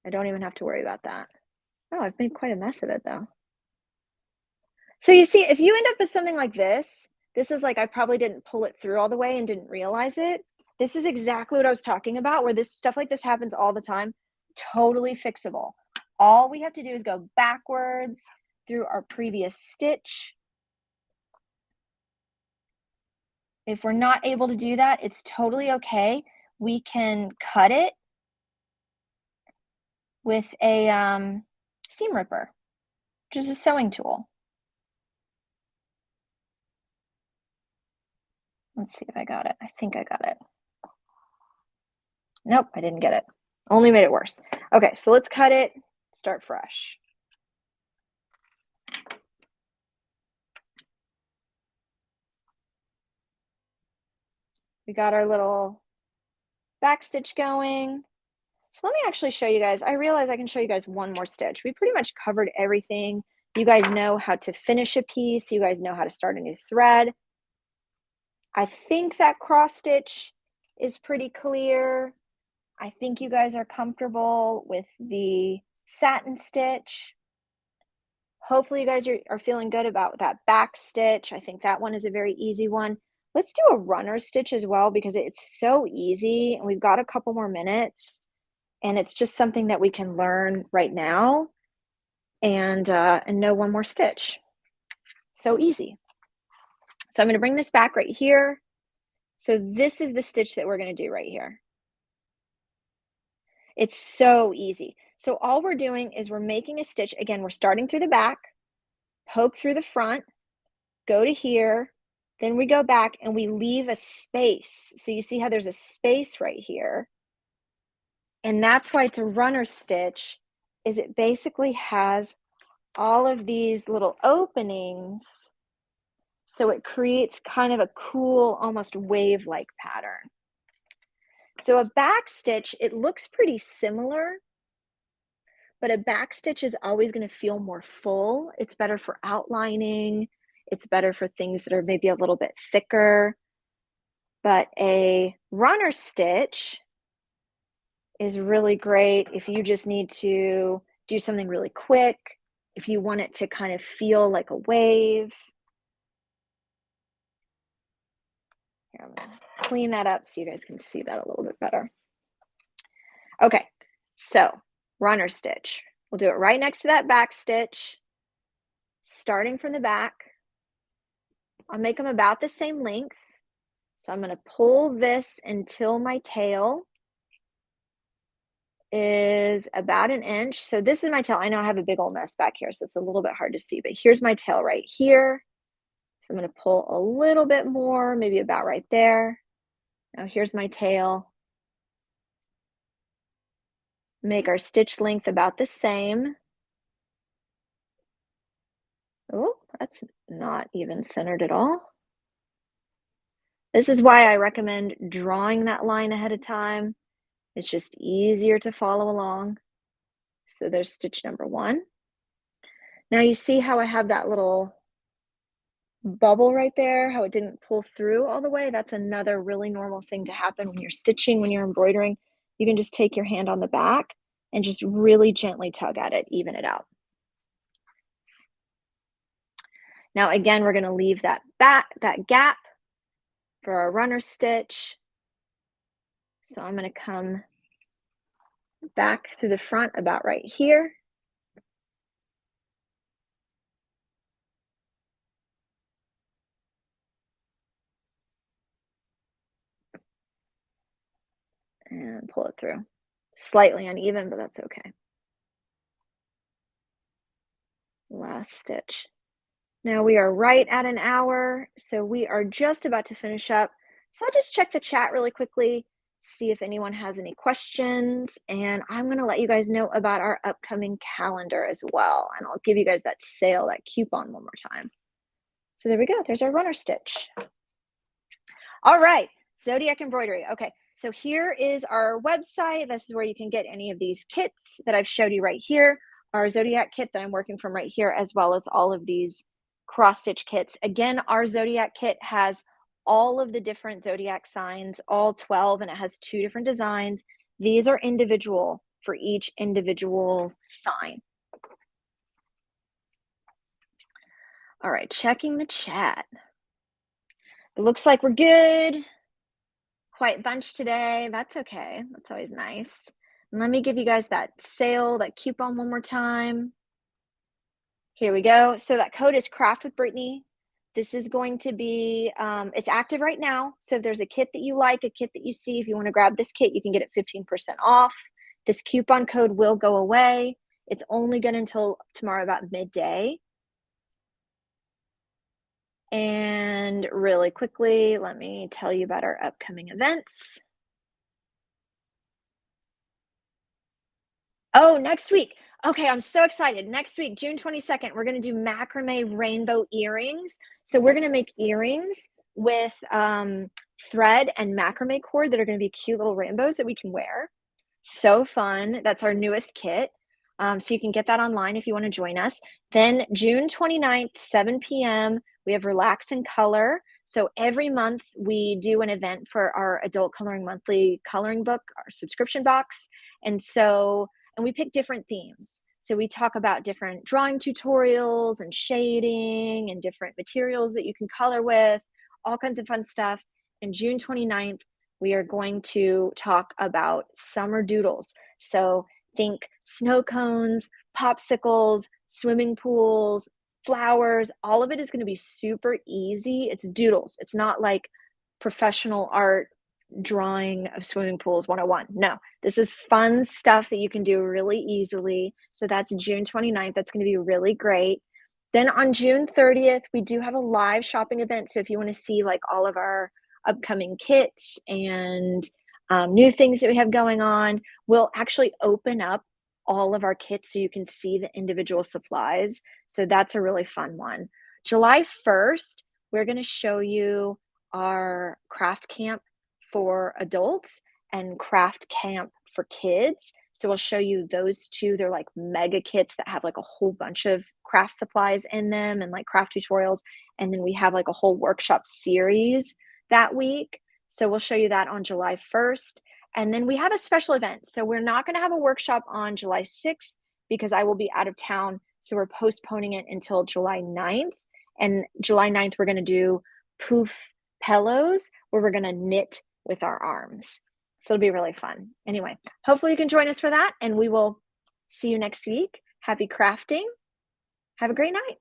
I don't even have to worry about that. Oh, I've made quite a mess of it though. So you see, if you end up with something like this is like I probably didn't pull it through all the way and didn't realize it. This is exactly what I was talking about, where this stuff like this happens all the time. Totally fixable. All we have to do is go backwards through our previous stitch. If we're not able to do that, it's totally okay. We can cut it with a seam ripper, which is a sewing tool. Let's see if I got it. I think I got it. Nope, I didn't get it. Only made it worse. Okay, so let's cut it, start fresh. We got our little back stitch going. So let me actually show you guys. I realize I can show you guys one more stitch. We pretty much covered everything. You guys know how to finish a piece. You guys know how to start a new thread. I think that cross stitch is pretty clear. I think you guys are comfortable with the satin stitch. Hopefully you guys are feeling good about that back stitch. I think that one is a very easy one. Let's do a runner stitch as well because it's so easy and we've got a couple more minutes and it's just something that we can learn right now and know one more stitch. So easy. So I'm going to bring this back right here. So this is the stitch that we're going to do right here. It's so easy. So all we're doing is we're making a stitch. Again, we're starting through the back, poke through the front, go to here, then we go back and we leave a space. So you see how there's a space right here. And that's why it's a runner stitch, is it basically has all of these little openings. So it creates kind of a cool, almost wave-like pattern. So a back stitch, it looks pretty similar, but a back stitch is always going to feel more full. It's better for outlining. It's better for things that are maybe a little bit thicker. But a runner stitch is really great if you just need to do something really quick, if you want it to kind of feel like a wave. Here, I'm going to clean that up so you guys can see that a little bit better. Okay, so runner stitch. We'll do it right next to that back stitch, starting from the back. I'll make them about the same length. So I'm going to pull this until my tail is about an inch. So this is my tail. I know I have a big old mess back here, so it's a little bit hard to see, but here's my tail right here. So I'm going to pull a little bit more, maybe about right there. Now here's my tail. Make our stitch length about the same. Oh, that's not even centered at all. This is why I recommend drawing that line ahead of time. It's just easier to follow along. So there's stitch number one. Now you see how I have that little bubble right there, how it didn't pull through all the way? That's another really normal thing to happen when you're stitching, when you're embroidering. You can just take your hand on the back and just really gently tug at it, even it out. Now again, we're going to leave that gap for our runner stitch. So I'm going to come back through the front about right here. And pull it through. Slightly uneven, but that's okay. Last stitch. Now we are right at an hour, so we are just about to finish up. So I'll just check the chat really quickly, see if anyone has any questions, and I'm going to let you guys know about our upcoming calendar as well, and I'll give you guys that sale, that coupon one more time. So there we go. There's our runner stitch. All right, Zodiac Embroidery. Okay, so here is our website. This is where you can get any of these kits that I've showed you right here. Our Zodiac kit that I'm working from right here, as well as all of these cross stitch kits. Again, our Zodiac kit has all of the different Zodiac signs, all 12, and it has 2 different designs. These are individual for each individual sign. All right, checking the chat. It looks like we're good. Quiet bunch today. That's okay. That's always nice. And let me give you guys that sale, that coupon one more time. Here we go. So that code is Craft with Brittany. This is going to be, it's active right now. So if there's a kit that you like, a kit that you see, if you want to grab this kit, you can get it 15% off. This coupon code will go away. It's only good until tomorrow about midday. And really quickly, let me tell you about our upcoming events. Oh, next week. Okay, I'm so excited. Next week, June 22nd, we're gonna do macrame rainbow earrings. So we're gonna make earrings with thread and macrame cord that are gonna be cute little rainbows that we can wear. So fun. That's our newest kit. So you can get that online if you want to join us. Then June 29th, 7 p.m., we have Relax in Color. So every month we do an event for our Adult Coloring Monthly coloring book, our subscription box. And we pick different themes. So we talk about different drawing tutorials and shading and different materials that you can color with, all kinds of fun stuff. And June 29th, we are going to talk about summer doodles. So think snow cones, popsicles, swimming pools, flowers. All of it is going to be super easy. It's doodles. It's not like professional art drawing of swimming pools 101. No, this is fun stuff that you can do really easily. So that's June 29th. That's going to be really great. Then on June 30th, we do have a live shopping event. So if you want to see like all of our upcoming kits and new things that we have going on, we'll actually open up all of our kits so you can see the individual supplies. So that's a really fun one. July 1st, we're going to show you our craft camp for adults and craft camp for kids. So we'll show you those two. They're like mega kits that have like a whole bunch of craft supplies in them and like craft tutorials. And then we have like a whole workshop series that week. So we'll show you that on July 1st. And then we have a special event. So we're not going to have a workshop on July 6th because I will be out of town. So we're postponing it until July 9th. And July 9th, we're going to do poof pillows where we're going to knit with our arms. So it'll be really fun. Anyway, hopefully you can join us for that, and we will see you next week. Happy crafting. Have a great night.